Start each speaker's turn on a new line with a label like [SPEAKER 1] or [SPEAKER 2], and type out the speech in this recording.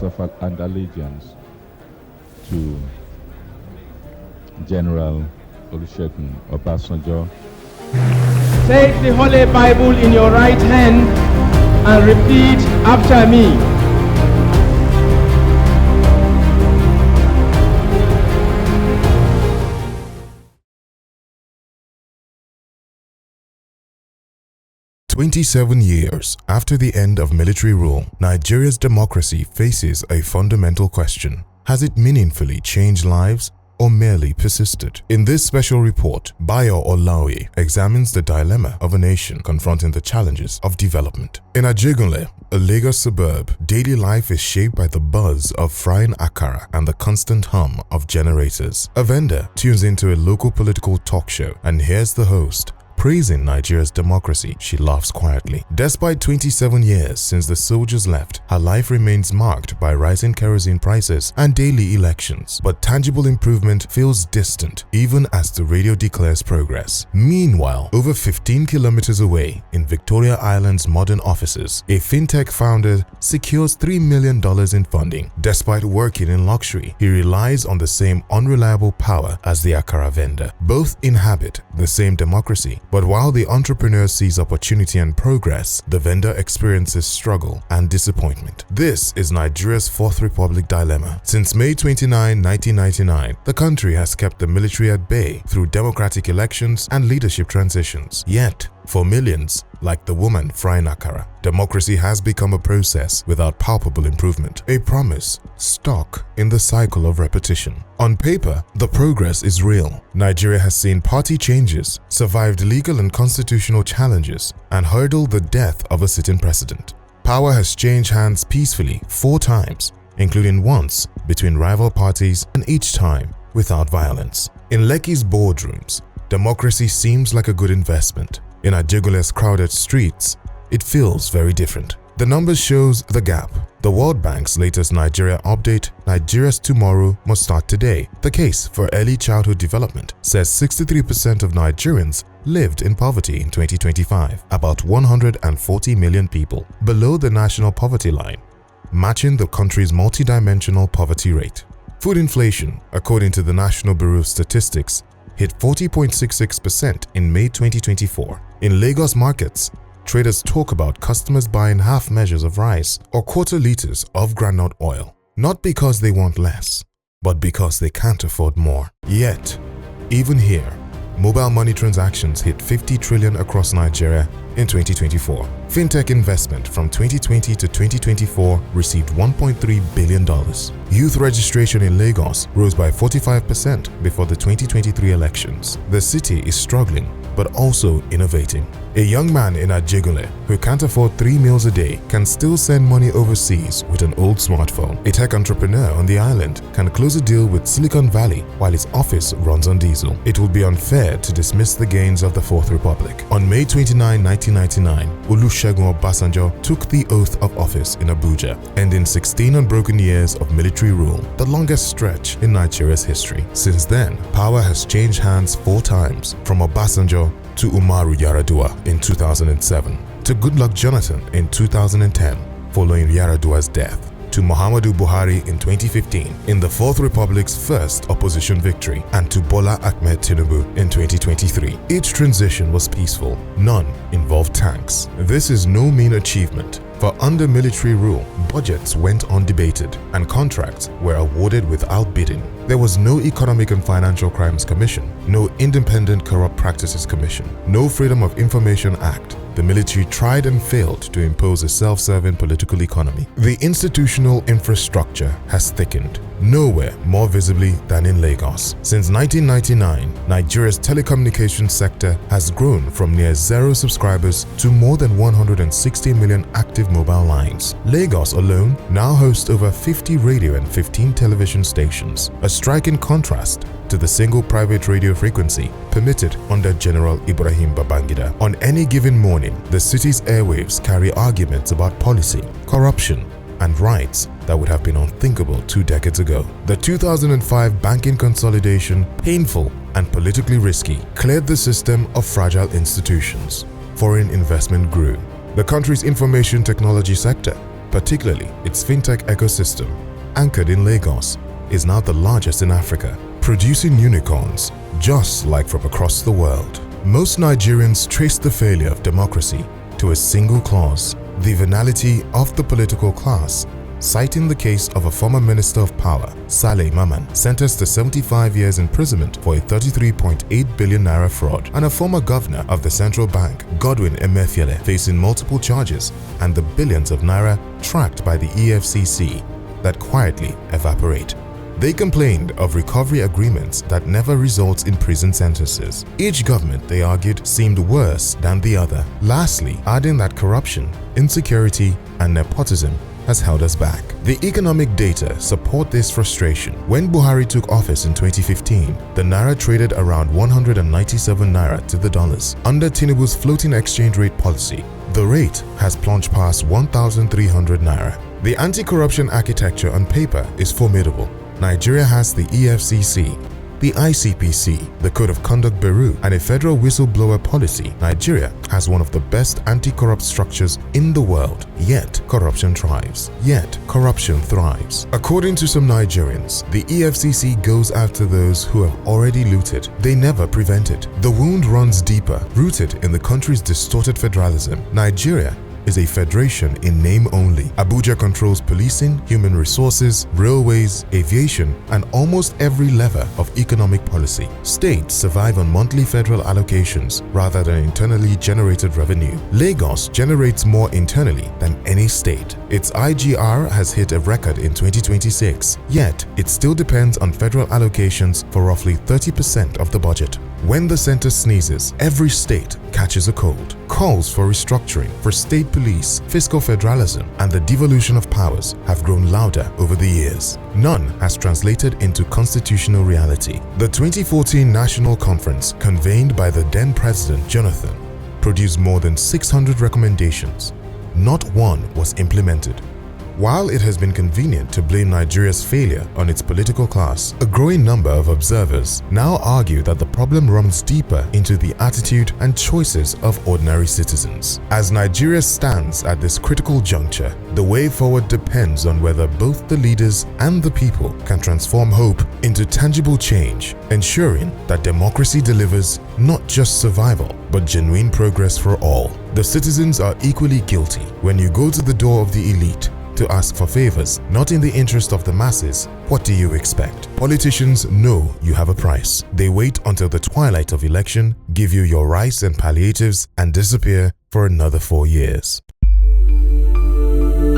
[SPEAKER 1] voice of and allegiance to General Olusegun Obasanjo.
[SPEAKER 2] Take the Holy Bible in your right hand and repeat after me.
[SPEAKER 3] "27 years after the end of military rule, Nigeria's democracy faces a fundamental question. Has it meaningfully changed lives or merely persisted? In this special report, Bayo Olaoye examines the dilemma of a nation confronting the challenges of development. In Ajegunle, a Lagos suburb, daily life is shaped by the buzz of frying akara and the constant hum of generators. A vendor tunes into a local political talk show and hears the host praising Nigeria's democracy. She laughs quietly. Despite 27 years since the soldiers left, her life remains marked by rising kerosene prices and daily elections. But tangible improvement feels distant even as the radio declares progress. Meanwhile, over 15 kilometers away, in Victoria Island's modern offices, a fintech founder secures $3 million in funding. Despite working in luxury, he relies on the same unreliable power as the akara vendor. Both inhabit the same democracy, but while the entrepreneur sees opportunity and progress, the vendor experiences struggle and disappointment. This is Nigeria's Fourth Republic dilemma. Since May 29, 1999, the country has kept the military at bay through democratic elections and leadership transitions. Yet, for millions, like the woman frying akara, democracy has become a process without palpable improvement, a promise stuck in the cycle of repetition. On paper, the progress is real. Nigeria has seen party changes, survived legal and constitutional challenges, and hurdled the death of a sitting president. Power has changed hands peacefully 4 times, including once between rival parties, and each time without violence. In Lekki's boardrooms, democracy seems like a good investment. In Ajegunle's crowded streets, it feels very different. The numbers shows the gap. The World Bank's latest Nigeria update, Nigeria's tomorrow must start today. The case for early childhood development says 63% of Nigerians lived in poverty in 2025, about 140 million people below the national poverty line, matching the country's multidimensional poverty rate. Food inflation, according to the National Bureau of Statistics, hit 40.66% in May 2024. In Lagos markets, traders talk about customers buying half measures of rice or quarter liters of groundnut oil, not because they want less, but because they can't afford more. Yet, even here, mobile money transactions hit 50 trillion across Nigeria in 2024. Fintech investment from 2020 to 2024 received $1.3 billion. Youth registration in Lagos rose by 45% before the 2023 elections. The city is struggling, but also innovating. A young man in Ajegunle who can't afford 3 meals a day can still send money overseas with an old smartphone. A tech entrepreneur on the island can close a deal with Silicon Valley while his office runs on diesel. It would be unfair to dismiss the gains of the Fourth Republic. On May 29, 1999, Olusegun Obasanjo took the oath of office in Abuja, ending 16 unbroken years of military rule, the longest stretch in Nigeria's history. Since then, power has changed hands 4 times, from Obasanjo to Umaru Yar'Adua in 2007, to Goodluck Jonathan in 2010, following Yar'Adua's death, to Muhammadu Buhari in 2015 in the Fourth Republic's first opposition victory, and to Bola Ahmed Tinubu in 2023. Each transition was peaceful, none involved tanks. This is no mean achievement, for under military rule, budgets went undebated and contracts were awarded without bidding. There was no Economic and Financial Crimes Commission, no Independent Corrupt Practices Commission, no Freedom of Information Act. The military tried and failed to impose a self-serving political economy. The institutional infrastructure has thickened, nowhere more visibly than in Lagos. Since 1999, Nigeria's telecommunications sector has grown from near 0 subscribers to more than 160 million active mobile lines. Lagos alone now hosts over 50 radio and 15 television stations, a striking contrast to the single private radio frequency permitted under General Ibrahim Babangida. On any given morning, the city's airwaves carry arguments about policy, corruption, and rights that would have been unthinkable 2 decades ago. The 2005 banking consolidation, painful and politically risky, cleared the system of fragile institutions. Foreign investment grew. The country's information technology sector particularly its fintech ecosystem, anchored in Lagos, is now the largest in Africa, producing unicorns just like from across the world. Most Nigerians trace the failure of democracy to a single clause: the venality of the political class, citing the case of a former Minister of Power, Saleh Maman, sentenced to 75 years imprisonment for a 33.8 billion naira fraud, and a former governor of the central bank, Godwin Emefiele, facing multiple charges and the billions of naira tracked by the EFCC that quietly evaporate. They complained of recovery agreements that never result in prison sentences. Each government, they argued, seemed worse than the other. Lastly, adding that corruption, insecurity, and nepotism has held us back. The economic data support this frustration. When Buhari took office in 2015, the naira traded around 197 naira to the dollars. Under Tinubu's floating exchange rate policy, the rate has plunged past 1,300 naira. The anti-corruption architecture on paper is formidable. Nigeria has the EFCC, the ICPC, the Code of Conduct Bureau, and a federal whistleblower policy. Nigeria has one of the best anti-corrupt structures in the world, yet corruption thrives. According to some Nigerians, the EFCC goes after those who have already looted. They never prevent it. The wound runs deeper, rooted in the country's distorted federalism. Nigeria is a federation in name only. Abuja controls policing, human resources, railways, aviation, and almost every lever of economic policy. States survive on monthly federal allocations rather than internally generated revenue. Lagos generates more internally than any state. Its IGR has hit a record in 2026, yet it still depends on federal allocations for roughly 30% of the budget. When the center sneezes, every state catches a cold. Calls for restructuring, for state police, fiscal federalism, and the devolution of powers have grown louder over the years. None has translated into constitutional reality. The 2014 National Conference, convened by the then President Jonathan, produced more than 600 recommendations. Not one was implemented. While it has been convenient to blame Nigeria's failure on its political class, a growing number of observers now argue that the problem runs deeper into the attitude and choices of ordinary citizens. As Nigeria stands at this critical juncture, the way forward depends on whether both the leaders and the people can transform hope into tangible change, ensuring that democracy delivers not just survival, but genuine progress for all. The citizens are equally guilty when you go to the door of the elite to ask for favors, not in the interest of the masses. What do you expect? Politicians know you have a price. They wait until the twilight of election, give you your rice and palliatives, and disappear for another 4 years.